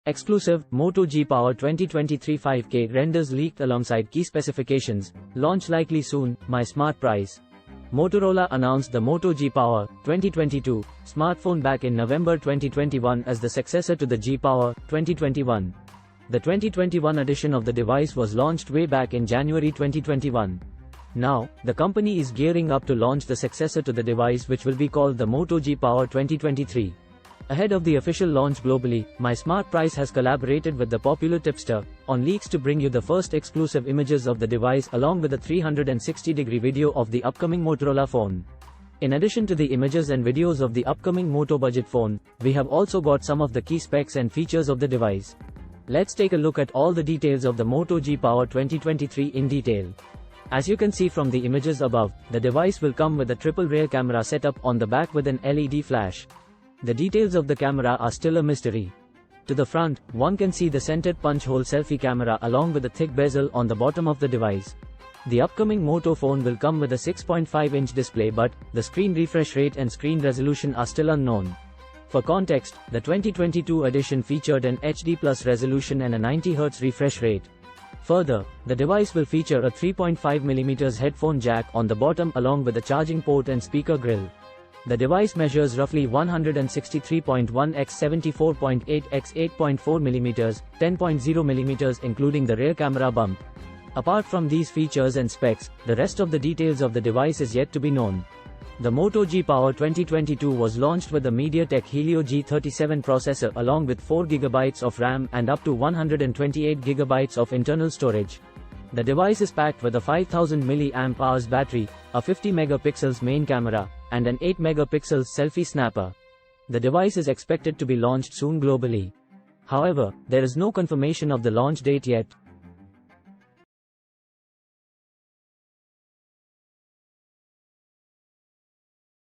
Exclusive, Moto G Power 2023 5K renders leaked alongside key specifications, launch likely soon, MySmartPrice. Motorola announced the Moto G Power 2022 smartphone back in November 2021 as the successor to the G Power 2021. The 2021 edition of the device was launched way back in January 2021. Now, the company is gearing up to launch the successor to the device, which will be called the Moto G Power 2023. Ahead of the official launch globally, MySmartPrice has collaborated with the popular tipster, OnLeaks, to bring you the first exclusive images of the device along with a 360-degree video of the upcoming Motorola phone. In addition to the images and videos of the upcoming Moto budget phone, we have also got some of the key specs and features of the device. Let's take a look at all the details of the Moto G Power 2023 in detail. As you can see from the images above, the device will come with a triple rear camera setup on the back with an LED flash. The details of the camera are still a mystery. To the front, one can see the centered punch-hole selfie camera along with a thick bezel on the bottom of the device. The upcoming Moto phone will come with a 6.5-inch display, but the screen refresh rate and screen resolution are still unknown. For context, the 2022 edition featured an HD+ resolution and a 90Hz refresh rate. Further, the device will feature a 3.5mm headphone jack on the bottom along with a charging port and speaker grill. The device measures roughly 163.1 x 74.8 x 8.4mm, 10.0mm including the rear camera bump. Apart from these features and specs, the rest of the details of the device is yet to be known. The Moto G Power 2022 was launched with the MediaTek Helio G37 processor along with 4GB of RAM and up to 128GB of internal storage. The device is packed with a 5000 mAh battery, a 50MP main camera, and an 8MP selfie snapper. The device is expected to be launched soon globally. However, there is no confirmation of the launch date yet.